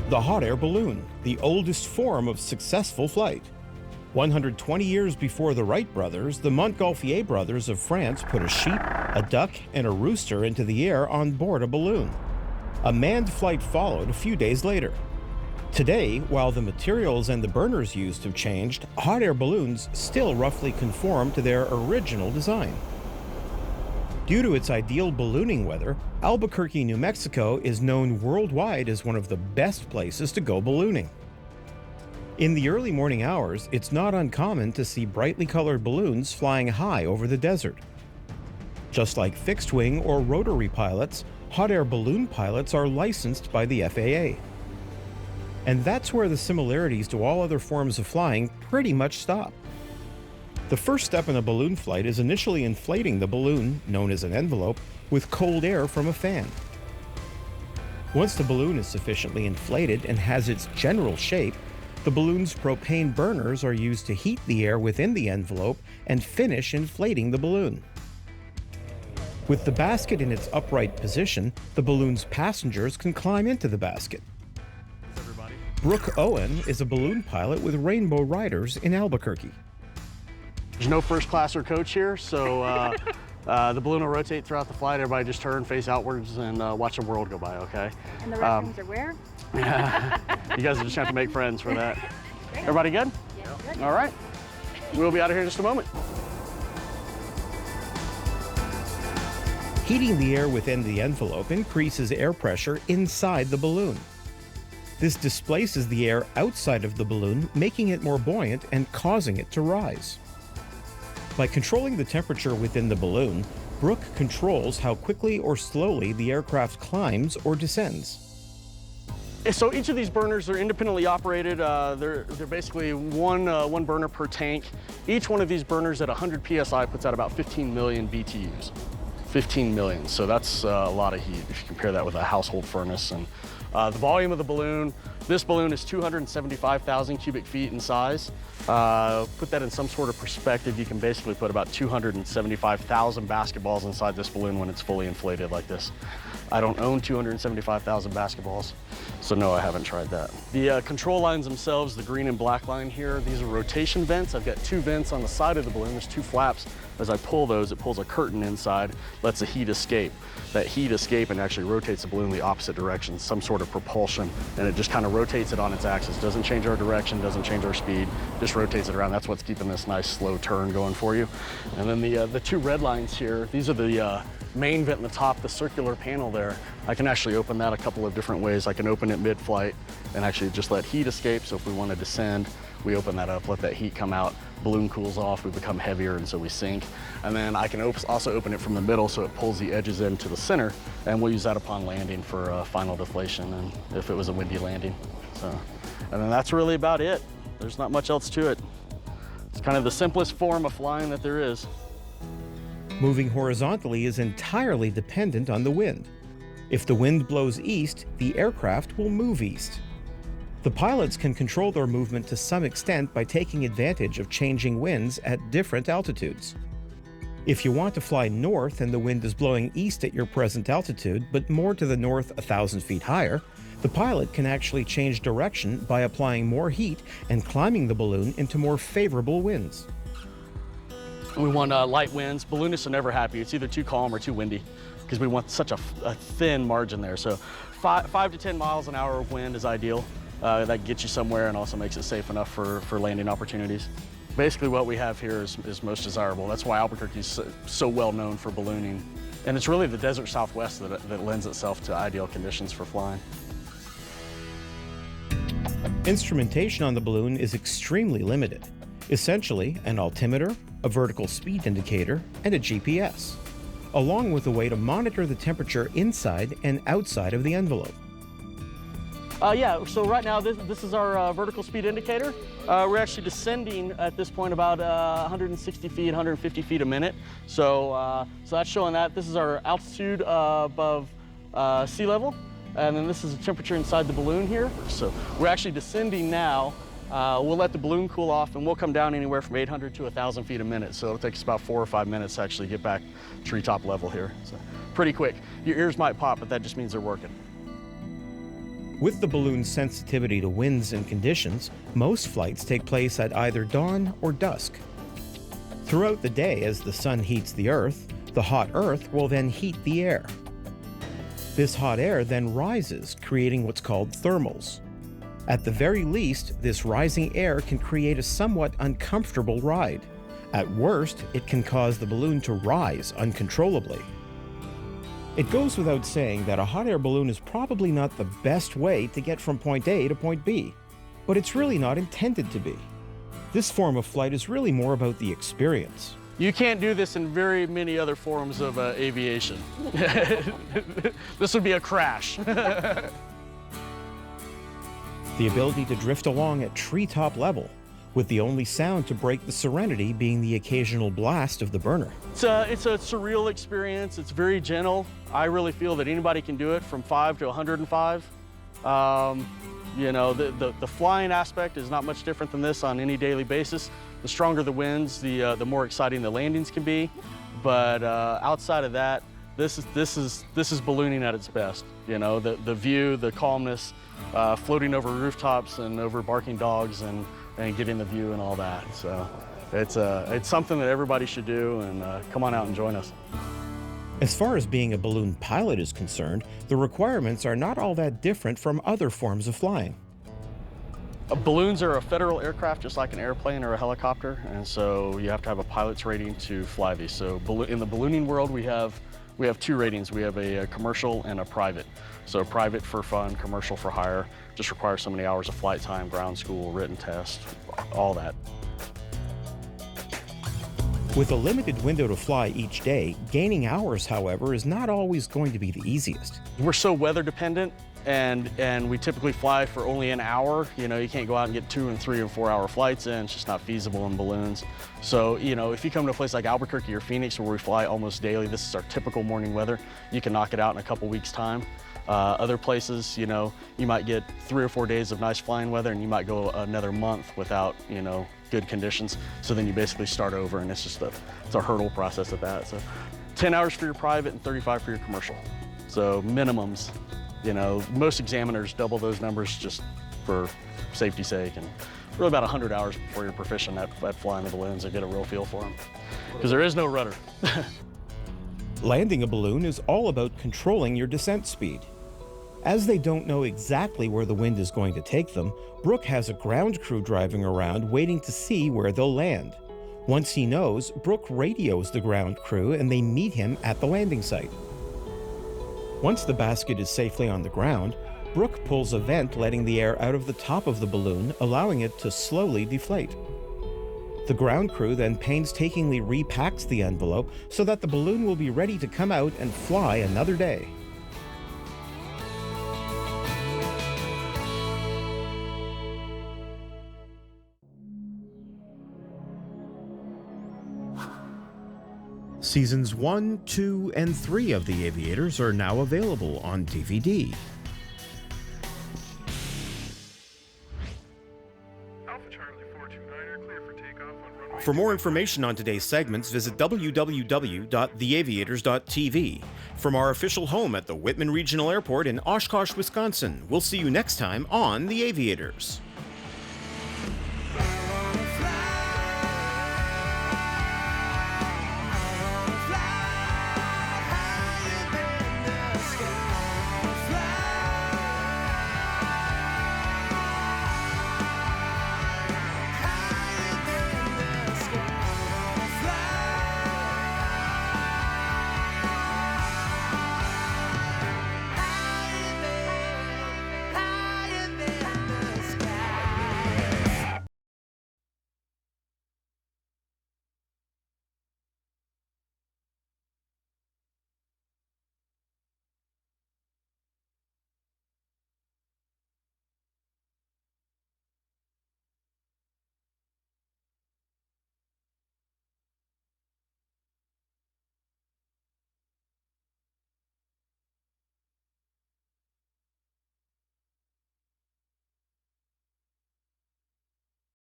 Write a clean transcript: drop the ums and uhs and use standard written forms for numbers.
The hot air balloon, the oldest form of successful flight. 120 years before the Wright brothers, the Montgolfier brothers of France put a sheep, a duck, and a rooster into the air on board a balloon. A manned flight followed a few days later. Today, while the materials and the burners used have changed, hot air balloons still roughly conform to their original design. Due to its ideal ballooning weather, Albuquerque, New Mexico is known worldwide as one of the best places to go ballooning. In the early morning hours, it's not uncommon to see brightly colored balloons flying high over the desert. Just like fixed-wing or rotary pilots, hot air balloon pilots are licensed by the FAA. And that's where the similarities to all other forms of flying pretty much stop. The first step in a balloon flight is initially inflating the balloon, known as an envelope, with cold air from a fan. Once the balloon is sufficiently inflated and has its general shape, the balloon's propane burners are used to heat the air within the envelope and finish inflating the balloon. With the basket in its upright position, the balloon's passengers can climb into the basket. Brooke Owen is a balloon pilot with Rainbow Riders in Albuquerque. There's no first class or coach here, so the balloon will rotate throughout the flight. Everybody just turn, face outwards, and watch the world go by, okay? And the restrooms are where? You guys just have to make friends for that. Great. Everybody good? Yeah, good. All right. We'll be out of here in just a moment. Heating the air within the envelope increases air pressure inside the balloon. This displaces the air outside of the balloon, making it more buoyant and causing it to rise. By controlling the temperature within the balloon, Brooke controls how quickly or slowly the aircraft climbs or descends. So each of these burners are independently operated. They're basically one burner per tank. Each one of these burners at 100 PSI puts out about 15 million BTUs. 15 million, so that's a lot of heat if you compare that with a household furnace. And the volume of the balloon, this balloon is 275,000 cubic feet in size. Put that in some sort of perspective, you can basically put about 275,000 basketballs inside this balloon when it's fully inflated like this. I don't own 275,000 basketballs, so no, I haven't tried that. The control lines themselves, the green and black line here, these are rotation vents. I've got two vents on the side of the balloon. There's two flaps. As I pull those, it pulls a curtain inside, lets the heat escape. That heat escape and actually rotates the balloon the opposite direction, some sort of propulsion, and it just kind of rotates it on its axis. Doesn't change our direction, doesn't change our speed, just rotates it around. That's what's keeping this nice slow turn going for you. And then the two red lines here, these are the main vent in the top, the circular panel there. I can actually open that a couple of different ways. I can open it mid-flight and actually just let heat escape. So if we want to descend, we open that up, let that heat come out, balloon cools off, we become heavier, and so we sink. And then I can also open it from the middle so it pulls the edges into the center, and we'll use that upon landing for final deflation and if it was a windy landing. So, and then that's really about it. There's not much else to it. It's kind of the simplest form of flying that there is. Moving horizontally is entirely dependent on the wind. If the wind blows east, the aircraft will move east. The pilots can control their movement to some extent by taking advantage of changing winds at different altitudes. If you want to fly north and the wind is blowing east at your present altitude, but more to the north 1,000 feet higher, the pilot can actually change direction by applying more heat and climbing the balloon into more favorable winds. We want light winds. Balloonists are never happy. It's either too calm or too windy because we want such a thin margin there. So 5 to 10 miles an hour of wind is ideal. That gets you somewhere and also makes it safe enough for landing opportunities. Basically what we have here is most desirable. That's why Albuquerque is so well known for ballooning. And it's really the desert Southwest that lends itself to ideal conditions for flying. Instrumentation on the balloon is extremely limited. Essentially, an altimeter, a vertical speed indicator, and a GPS, along with a way to monitor the temperature inside and outside of the envelope. Yeah, so right now this is our vertical speed indicator. We're actually descending at this point about 160 feet, 150 feet a minute. So that's showing that. This is our altitude above sea level. And then this is the temperature inside the balloon here. So we're actually descending now. We'll let the balloon cool off and we'll come down anywhere from 800 to 1,000 feet a minute. So it'll take us about 4 or 5 minutes to actually get back treetop level here. So pretty quick. Your ears might pop, but that just means they're working. With the balloon's sensitivity to winds and conditions, most flights take place at either dawn or dusk. Throughout the day, as the sun heats the Earth, the hot Earth will then heat the air. This hot air then rises, creating what's called thermals. At the very least, this rising air can create a somewhat uncomfortable ride. At worst, it can cause the balloon to rise uncontrollably. It goes without saying that a hot air balloon is probably not the best way to get from point A to point B, but it's really not intended to be. This form of flight is really more about the experience. You can't do this in very many other forms of aviation. This would be a crash. The ability to drift along at treetop level, with the only sound to break the serenity being the occasional blast of the burner. It's a surreal experience. It's very gentle. I really feel that anybody can do it from 5 to 105. You know, the flying aspect is not much different than this on any daily basis. The stronger the winds, the more exciting the landings can be. But outside of that, this is ballooning at its best. You know, the view, the calmness, floating over rooftops and over barking dogs and getting the view and all that. So it's something that everybody should do, and come on out and join us. As far as being a balloon pilot is concerned, the requirements are not all that different from other forms of flying. Balloons are a federal aircraft just like an airplane or a helicopter, and so you have to have a pilot's rating to fly these. So in the ballooning world, we have two ratings. We have a commercial and a private. So private for fun, commercial for hire. Just requires so many hours of flight time, ground school, written test, all that. With a limited window to fly each day, gaining hours, however, is not always going to be the easiest. We're so weather dependent, and we typically fly for only an hour. You know, you can't go out and get 2 and 3 and 4 hour flights in. It's just not feasible in balloons. So, you know, if you come to a place like Albuquerque or Phoenix where we fly almost daily, this is our typical morning weather, you can knock it out in a couple weeks' time. Other places, you know, you might get 3 or 4 days of nice flying weather, and you might go another month without, you know, good conditions. So then you basically start over, and it's a hurdle process at that. So 10 hours for your private and 35 for your commercial. So minimums, you know, most examiners double those numbers just for safety's sake, and really about 100 hours before you're proficient at flying the balloons and get a real feel for them. Because there is no rudder. Landing a balloon is all about controlling your descent speed. As they don't know exactly where the wind is going to take them, Brooke has a ground crew driving around waiting to see where they'll land. Once he knows, Brooke radios the ground crew and they meet him at the landing site. Once the basket is safely on the ground, Brooke pulls a vent letting the air out of the top of the balloon, allowing it to slowly deflate. The ground crew then painstakingly repacks the envelope so that the balloon will be ready to come out and fly another day. Seasons 1, 2, and 3 of The Aviators are now available on DVD. For more information on today's segments, visit www.theaviators.tv. From our official home at the Whitman Regional Airport in Oshkosh, Wisconsin, we'll see you next time on The Aviators.